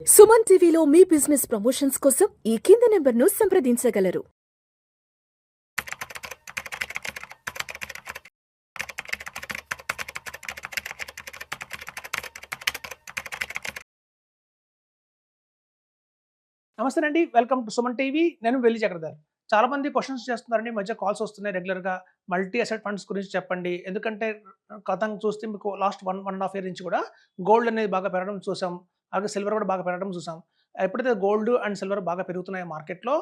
సుమన్ టీవీలో మీ business promotions కోసం ఈ కింది నెంబర్ను సంప్రదించగలరు. నమస్తే అండి. Welcome to Suman TV. నేను వెల్లి చక్రధర్. చాలా మంది క్వెషన్స్ చేస్తున్నారండి. ఈ మధ్య కాల్స్ వస్తున్నాయి రెగ్యులర్‌గా. మల్టీ అసెట్ ఫండ్స్ గురించి చెప్పండి. ఎందుకంటే గతంగా చూస్తే మీకు లాస్ట్ 1.5 ఇయర్ నుంచి కూడా గోల్డ్ అనేది బాగా పెరగడం చూసాం. అలాగే సిల్వర్ కూడా బాగా పెరగడం చూసాం. ఎప్పుడైతే గోల్డ్ అండ్ సిల్వర్ బాగా పెరుగుతున్నాయో మార్కెట్‌లో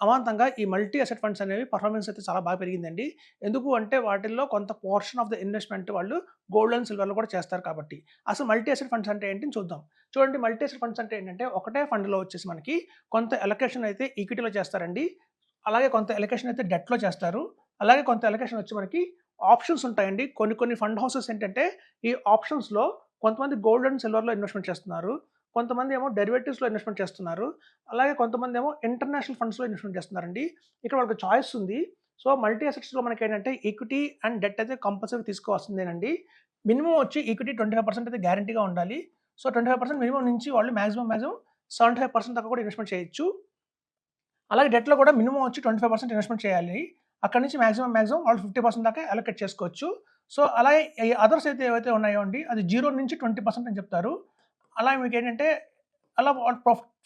అమాంతంగా ఈ మల్టీ అసెట్ ఫండ్స్ అనేవి పర్ఫార్మెన్స్ అయితే చాలా బాగా పెరిగిందండి. ఎందుకు అంటే వాటిల్లో కొంత పోర్షన్ ఆఫ్ ద ఇన్వెస్ట్‌మెంట్ వాళ్ళు గోల్డ్ అండ్ సిల్వర్‌లో కూడా చేస్తారు కాబట్టి. అసలు మల్టీ అసెట్ ఫండ్స్ అంటే ఏంటి అని చూద్దాం. చూడండి, మల్టీ అసెట్ ఫండ్స్ అంటే ఏంటంటే ఒకటే ఫండ్‌లో వచ్చేసి మనకి కొంత అలొకేషన్ అయితే ఈక్విటీలో చేస్తారండి. అలాగే కొంత అలొకేషన్ అయితే డెట్‌లో చేస్తారు. అలాగే కొంత అలొకేషన్ వచ్చి మనకి ఆప్షన్స్ ఉంటాయండి. కొన్ని ఫండ్ హౌసెస్ ఏంటంటే ఈ ఆప్షన్స్‌లో కొంతమంది గోల్డ్ అండ్ సిల్వర్‌లో ఇన్వెస్ట్‌మెంట్ చేస్తున్నారు. కొంతమంది ఏమో డెరివేటివ్స్‌లో ఇన్వెస్ట్‌మెంట్ చేస్తున్నారు. అలాగే కొంతమంది ఏమో ఇంటర్నేషనల్ ఫండ్స్‌లో ఇన్వెస్ట్‌మెంట్ చేస్తున్నారండి. ఇక్కడ వాళ్ళకి చాయిస్ ఉంది. సో, మల్టీ అసెట్స్‌లో మనకేంటంటే ఈక్విటీ అండ్ డెట్ అయితే కంపల్సరీ తీసుకోవాల్సిందేనండి. మినిమమ్ వచ్చి ఈక్విటీ 25% అయితే గ్యారంటీగా ఉండాలి. సో, 25% మినిమమ్ నుంచి వాళ్ళు మాక్సిమం 75% దాకా కూడా ఇన్వెస్ట్‌మెంట్ చేయొచ్చు. అలాగే డెట్‌లో కూడా మినిమమ్ వచ్చి 25% ఇన్వెస్ట్‌మెంట్ చేయాలి. అక్కడి నుంచి మాక్సిమం వాళ్ళు 50% దాకా అలొకేట్ చేసుకోవచ్చు. సో, అలాగే ఈ అదర్స్ అయితే ఏవైతే ఉన్నాయో అండి, అది 0 నుంచి 20% అని చెప్తారు. అలా మీకేంటంటే అలా వాళ్ళ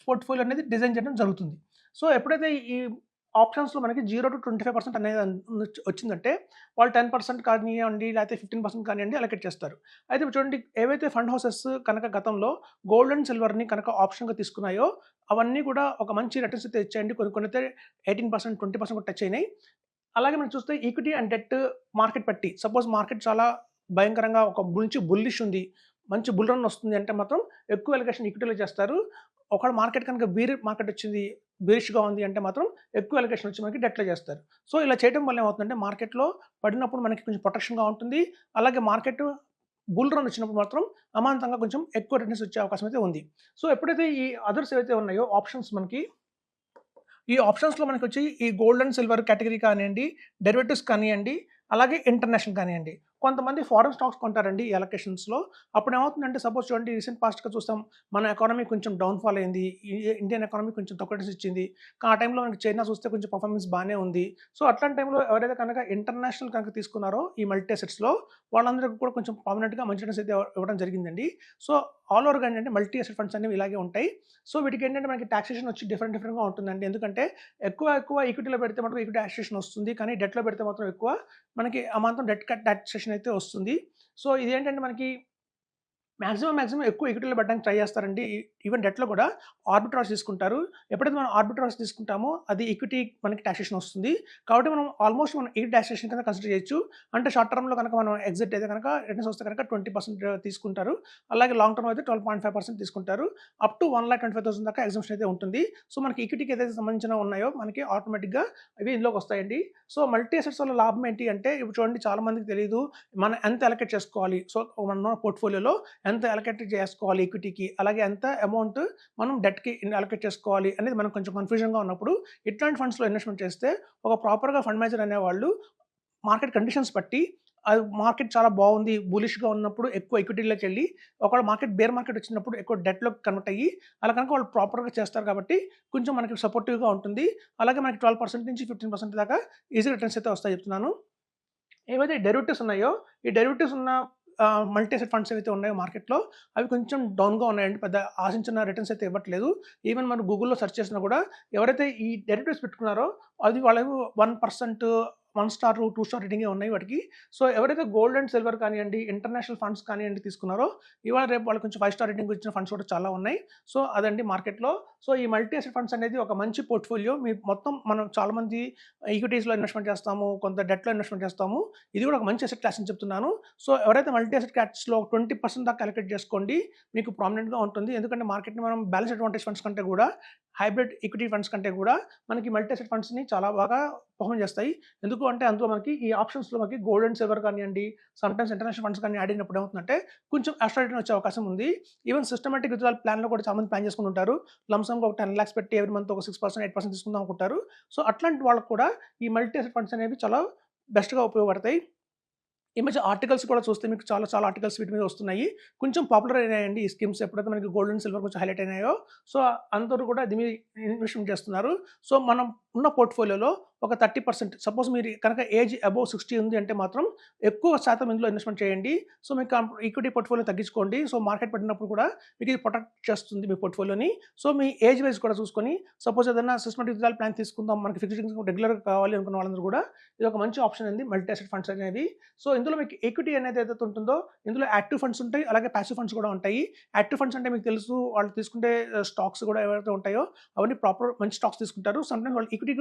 పోర్ట్‌ఫోలియో అనేది డిజైన్ చేయడం జరుగుతుంది. సో, ఎప్పుడైతే ఈ ఆప్షన్స్‌లో మనకి 0-25% అనేది వచ్చిందంటే వాళ్ళు 10% కానియ్యండి, లేకపోతే 15% కానియ్యండి అలొకేట్ చేస్తారు. అయితే ఇప్పుడు చూడండి, ఏవైతే ఫండ్ హౌసెస్ కనుక గతంలో గోల్డ్ అండ్ సిల్వర్‌ని కనుక ఆప్షన్‌గా తీసుకున్నాయో అవన్నీ కూడా ఒక మంచి రిటర్న్స్ అయితే ఇచ్చాయండి. కొన్నైతే 18%, 20% కూడా టచ్ అయినాయి. అలాగే మనం చూస్తే ఈక్విటీ అండ్ డెట్ మార్కెట్ బట్టి సపోజ్ మార్కెట్ చాలా భయంకరంగా ఒక మంచి బుల్లిష్ ఉంది. మంచి బుల్ రన్ వస్తుంది అంటే మాత్రం ఎక్కువ అలొకేషన్ ఈక్విటీలో చేస్తారు. ఒకవేళ మార్కెట్ కనుక మార్కెట్ వచ్చింది, బేరిష్‌గా ఉంది అంటే మాత్రం ఎక్కువ అలొకేషన్ వచ్చి మనకి డెట్‌లో చేస్తారు. సో, ఇలా చేయడం వల్ల ఏమవుతుందంటే మార్కెట్‌లో పడినప్పుడు మనకి కొంచెం ప్రొటెక్షన్‌గా ఉంటుంది. అలాగే మార్కెట్ బుల్ రన్ వచ్చినప్పుడు మాత్రం అమాంతంగా కొంచెం ఎక్కువ రిటర్న్స్ వచ్చే అవకాశం అయితే ఉంది. సో, ఎప్పుడైతే ఈ అదర్స్ ఏవైతే ఉన్నాయో ఆప్షన్స్ మనకి ఈ ఆప్షన్స్‌లో మనకొచ్చి ఈ గోల్డ్ అండ్ సిల్వర్ కేటగిరీ కానియండి, డెరివేటివ్స్ కానియండి, అలాగే ఇంటర్నేషనల్ కానియండి. కొంతమంది ఫారెన్ స్టాక్స్ కొంటారండి ఈ అలొకేషన్స్‌లో. అప్పుడేమవుతుందంటే సపోజ్ చూడండి, రీసెంట్ పాస్ట్‌గా చూస్తాం. మన ఎకానమీ కొంచెం డౌన్ ఫాల్ అయింది. ఇండియన్ ఎకానమీ కొంచెం తక్కువ రిటర్న్స్ ఇచ్చింది. ఆ టైంలో మనకి చైనా చూస్తే కొంచెం పర్ఫార్మెన్స్ బానే ఉంది. సో, అట్లాంటి టైంలో ఎవరైతే కనుక ఇంటర్నేషనల్ కనుక తీసుకున్నారో ఈ మల్టీ అసెట్స్‌లో వాళ్ళందరికి కూడా కొంచెం పర్మనెంట్‌గా మంచి రిటర్న్స్ అయితే ఇవ్వడం జరిగిందండి. సో, ఆల్ ఓవర్‌గా ఏంటంటే మల్టీ అసెట్ ఫండ్స్ అనేవి ఇలాగే ఉంటాయి. సో, వీటికేంటంటే మనకి టాక్సేషన్ వచ్చి డిఫరెంట్‌గా ఉంటుందండి. ఎందుకంటే ఎక్కువ ఈక్విటీలో పెడితే మాత్రం ఈక్విటీ టాక్సేషన్ వస్తుంది. కానీ డెట్‌లో పెడితే మాత్రం ఎక్కువ మనకి అమాంతం టాక్సేషన్ అయితే వస్తుంది. సో, ఇదేంటంటే మనకి మాక్సిమం ఎక్కువ ఈక్విటీలో పెట్టడానికి ట్రై చేస్తారండి. ఈవెన్ డెట్‌లో కూడా ఆర్బిట్రాజ్ తీసుకుంటారు. ఎప్పుడైతే మనం ఆర్బిట్రాజ్ తీసుకుంటామో అది ఈక్విటీ మనకి టాక్సేషన్ వస్తుంది. కాబట్టి మనం ఆల్మోస్ట్ మనం ఈక్విటీ టాక్సేషన్ కింద కన్సిడర్ చేయొచ్చు. అంటే షార్ట్ టర్మ్‌లో కనుక మనం ఎగ్జిట్ అయితే గనక రిటర్న్స్ వస్తే గనక 20% తీసుకుంటారు. అలాగే లాంగ్ టర్మ్ అయితే 12.5% తీసుకుంటారు. అప్ టు 1,25,000 దాకా ఎగ్జంప్షన్ అయితే ఉంటుంది. సో, మనకి ఈక్విటీకి ఏదైతే సంబంధించినవి ఉన్నాయో మనకి ఆటోమేటిక్‌గా అవి ఇందులోకి వస్తాయండి. సో, మల్టీ అసెట్స్ వల్ల లాభం ఏంటి అంటే ఇప్పుడు చూడండి, చాలా మందికి తెలీదు. మనం ఎంత అలొకేట్ చేసుకోవాలి. సో, మన పోర్ట్‌ఫోలియోలో ఎంత అలొకేట్ చేసుకోవాలి ఈక్విటీకి, అలాగే ఎంత అమౌంట్ మనం డెట్‌కి అలొకేట్ చేసుకోవాలి అనేది మనకు కొంచెం కన్‌ఫ్యూజన్‌గా ఉన్నప్పుడు ఇట్లాంటి ఫండ్స్‌లో ఇన్వెస్ట్‌మెంట్ చేస్తే ఒక ప్రాపర్‌గా ఫండ్ మేనేజర్ అనేవాళ్ళు మార్కెట్ కండిషన్స్ బట్టి అది మార్కెట్ చాలా బాగుంది, బులిష్‌గా ఉన్నప్పుడు ఎక్కువ ఈక్విటీలోకెళ్ళి, ఒకవేళ బేర్ మార్కెట్ వచ్చినప్పుడు ఎక్కువ డెట్‌లోకి కన్వర్ట్ అయ్యి అలా కనుక వాళ్ళు ప్రాపర్‌గా చేస్తారు కాబట్టి కొంచెం మనకి సపోర్టివ్‌గా ఉంటుంది. అలాగే మనకి 12% నుంచి 15% దాకా ఈజీ రిటర్న్స్ అయితే వస్తాయి చెప్తున్నాను. ఏవైతే డెరివేటివ్స్ ఉన్నాయో, ఈ డెరివేటివ్స్ ఉన్న మల్టీ అసెట్ ఫండ్స్ ఏవైతే ఉన్నాయో మార్కెట్‌లో అవి కొంచెం డౌన్‌గా ఉన్నాయండి. పెద్ద ఆశించిన రిటర్న్స్ అయితే ఇవ్వట్లేదు. ఈవెన్ మనం గూగుల్‌లో సెర్చ్ చేసినా కూడా ఎవరైతే ఈ డెరివేటివ్స్ పెట్టుకున్నారో అది వాళ్ళవి 1%, 1 స్టార్, 2 స్టార్ రేటింగే ఉన్నాయి వాటికి. సో, ఎవరైతే గోల్డ్ అండ్ సిల్వర్ కానియండి, ఇంటర్నేషనల్ ఫండ్స్ కానియండి తీసుకున్నారో ఇవాళ రేపు వాళ్ళు కొంచెం 5 స్టార్ రేటింగ్ ఇచ్చిన ఫండ్స్ కూడా చాలా ఉన్నాయి. సో, అదండి మార్కెట్‌లో. సో, ఈ మల్టీ అసెట్ ఫండ్స్ అనేది ఒక మంచి పోర్ట్‌ఫోలియో. మొత్తం మనం చాలామంది ఈక్విటీస్‌లో ఇన్వెస్ట్‌మెంట్ చేస్తాము, కొంత డెట్‌లో ఇన్వెస్ట్‌మెంట్ చేస్తాము. ఇది కూడా ఒక మంచి అసెట్ క్లాస్ అని చెప్తున్నాను. సో, ఎవరైతే మల్టీ అసెట్ క్లాస్‌లో 20% దాకా అలొకేట్ చేసుకోండి. మీకు ప్రామినెంట్‌గా ఉంటుంది. ఎందుకంటే మార్కెట్‌ని మనం బ్యాలెన్స్ అడ్వాంటేజ్ ఫండ్స్ కంటే కూడా, హైబ్రిడ్ ఈక్విటీ ఫండ్స్ కంటే కూడా మనకి మల్టీ అసెట్ ఫండ్స్‌ని చాలా బాగా పర్ఫార్మ్ చేస్తాయి. ఎందుకు అంటే అందులో మనకి ఈ ఆప్షన్స్‌లో మనకి గోల్డ్ అండ్ సిల్వర్ కానియండి, సమ్‌టైమ్స్ ఇంటర్నేషనల్ ఫండ్స్ కానీ యాడ్ అయినప్పుడు ఏమవుతుందంటే కొంచెం ఎక్స్ట్రా రిటర్న్ వచ్చే అవకాశం ఉంది. ఈవెన్ సిస్టమాటిక్ విత్‌డ్రాయల్ ప్లాన్‌లో కూడా చాలా మంది ప్లాన్ చేసుకొని ఉంటారు. లంప్ సమ్‌గా ఒక 10 లాక్స్ పెట్టి ఎవ్రీ మంత్ ఒక 6%, 8% తీసుకుందాం అనుకుంటారు. సో, అట్లాంటి వాళ్ళకి కూడా ఈ మల్టీ అసెట్ ఫండ్స్ అనేవి చాలా బెస్ట్‌గా ఉపయోగపడతాయి. ఈ మధ్య ఆర్టికల్స్ కూడా చూస్తే మీకు చాలా చాలా ఆర్టికల్స్ వీటి మీద వస్తున్నాయి. కొంచెం పాపులర్ అయినాయండి ఈ స్కీమ్స్. ఎప్పుడైతే మనకి గోల్డ్ అండ్ సిల్వర్ కొంచెం హైలైట్ అయినాయో, సో అందరూ కూడా దీని మీద ఇన్వెస్ట్‌మెంట్ చేస్తున్నారు. సో మనం ఉన్న పోర్ట్‌ఫోలియోలో ఒక 30% సపోజ్ మీరు కనుక ఏజ్ అబోవ్ 60 ఉంది అంటే మాత్రం ఎక్కువ శాతం ఇందులో ఇన్వెస్ట్‌మెంట్ చేయండి. సో మీకు ఈక్విటీ పోర్ట్‌ఫోలియో తగ్గించుకోండి. సో మార్కెట్ పడినప్పుడు కూడా మీకు ఇది ప్రొటెక్ట్ చేస్తుంది మీ పోర్ట్‌ఫోలియోని. సో మీ ఏజ్ వైస్ కూడా చూసుకొని సపోజ్ ఏదైనా సిస్టమాటిక్ విత్‌డ్రాయల్ ప్లాన్ తీసుకుందాం, మనకి ఫిక్స్డ్ ఇన్కమ్ రెగ్యులర్‌గా కావాలి అనుకున్న వాళ్ళందరూ కూడా ఇది ఒక మంచి ఆప్షన్ అండి మల్టీ అసెట్ ఫండ్స్ అనేవి. సో ఇందులో మీకు ఈక్విటీ అనేది ఏదైతే ఉంటుందో ఇందులో యాక్టివ్ ఫండ్స్ ఉంటాయి, అలాగే పాసివ్ ఫండ్స్ కూడా ఉంటాయి. యాక్టివ్ ఫండ్స్ అంటే మీకు తెలుసు, వాళ్ళు తీసుకుంటే స్టాక్స్ కూడా ఏవైతే ఉంటాయో అవన్నీ ప్రాపర్ మంచి స్టాక్స్ తీసుకుంటారు. సమ్‌టైమ్స్ వాళ్ళు ఈక్విటీ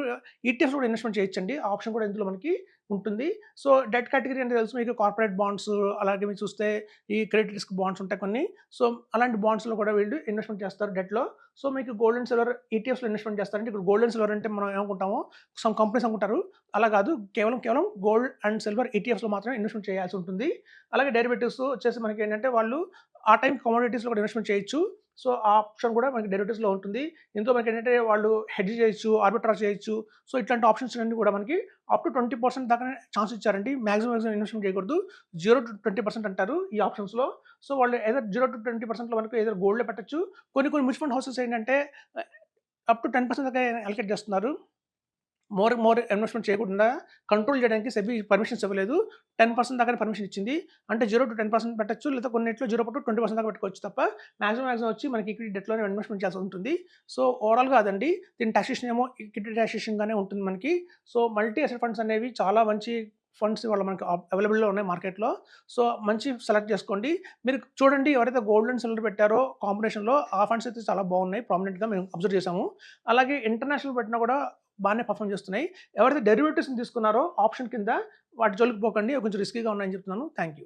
ఈటీఎఫ్స్ కూడా ఇన్వెస్ట్‌మెంట్ చేయొచ్చండి. ఆ ఆప్షన్ కూడా ఇందులో మనకి ఉంటుంది. సో డెట్ కేటగిరీ అంటే తెలుసు మీకు, కార్పొరేట్ బాండ్స్, అలాగే మీరు చూస్తే ఈ క్రెడిట్ రిస్క్ బాండ్స్ ఉంటాయి కొన్ని. సో అలాంటి బాండ్స్‌లో కూడా వీళ్ళు ఇన్వెస్ట్‌మెంట్ చేస్తారు డెట్‌లో. సో మీకు గోల్డ్ అండ్ సిల్వర్ ఈటీఎఫ్స్‌లో ఇన్వెస్ట్‌మెంట్ చేస్తారంటే, ఇప్పుడు గోల్డ్ అండ్ సిల్వర్ అంటే మనం ఏమనుకుంటామో సమ్ కంపెనీస్ అనుకుంటారు. అలా కాదు, కేవలం గోల్డ్ అండ్ సిల్వర్ ఈటీఎఫ్స్‌లో మాత్రమే ఇన్వెస్ట్‌మెంట్ చేయాల్సి ఉంటుంది. అలాగే డెరివేటివ్స్ వచ్చేసి మనకి ఏంటంటే వాళ్ళు ఆ టైం కమోడిటీస్‌లో కూడా ఇన్వెస్ట్‌మెంట్ చేయొచ్చు. సో ఆ ఆప్షన్ కూడా మనకి డెరివేటివ్స్‌లో ఉంటుంది. ఇందులో మనకి ఏంటంటే వాళ్ళు హెడ్జ్ చేయొచ్చు, ఆర్బిట్రాజ్ చేయొచ్చు. సో ఇట్లాంటి ఆప్షన్స్ అన్నీ కూడా మనకి అప్ టు 20% దాకా ఛాన్స్ ఇచ్చారండి. మాక్సిమం ఇన్వెస్ట్‌మెంట్ చేయకూడదు. 0-20% అంటారు ఈ ఆప్షన్స్‌లో. సో వాళ్ళు ఏదర్ 0-20%లో మనకు ఏదర్ గోల్డ్‌లో పెట్టొచ్చు. కొన్ని మ్యూచువల్ ఫండ్ హౌసెస్ ఏంటంటే అప్ టు 10% దాకా అలొకేట్ చేస్తున్నారు. మోర్ ఇన్వెస్ట్‌మెంట్ చేయకుండా కంట్రోల్ చేయడానికి సెబీ పర్మిషన్స్ ఇవ్వలేదు. 10% దాకానే పర్మిషన్ ఇచ్చింది. అంటే 0-10% పెట్టొచ్చు. లేదా కొన్నిట్లో 0-20% దాకా పెట్టుకోవచ్చు తప్ప మాక్సిమం వచ్చి మనకి ఈక్విటీ డెట్‌లోనే ఇన్వెస్ట్‌మెంట్ చేయాల్సి ఉంటుంది. సో ఓవరాల్‌గా అదండి. దీని టాక్సేషన్ ఏమో ఈక్విటీ టాక్సేషన్‌గానే ఉంటుంది మనకి. సో మల్టీ అసెట్ ఫండ్స్ అనేవి చాలా మంచి ఫండ్స్ ఇవాళ మనకి అవైలబుల్‌లో ఉన్నాయి మార్కెట్‌లో. సో మంచి సెలెక్ట్ చేసుకోండి. మీరు చూడండి, ఎవరైతే గోల్డ్ అండ్ సిల్వర్ పెట్టారో కాంబినేషన్‌లో ఆ ఫండ్స్ అయితే చాలా బాగున్నాయి. ప్రామినెంట్‌గా మేము అబ్జర్వ్ చేసాము. అలాగే ఇంటర్నేషనల్ పెట్టినా కూడా బాగానే పర్ఫార్మ్ చేస్తున్నాయి. ఎవరైతే డెరివేటివ్స్‌ని తీసుకున్నారో ఆప్షన్ కింద వాటి జోలికి పోకండి. అవి కొంచెం రిస్కీగా ఉన్నాయని చెప్తున్నాను. Thank you.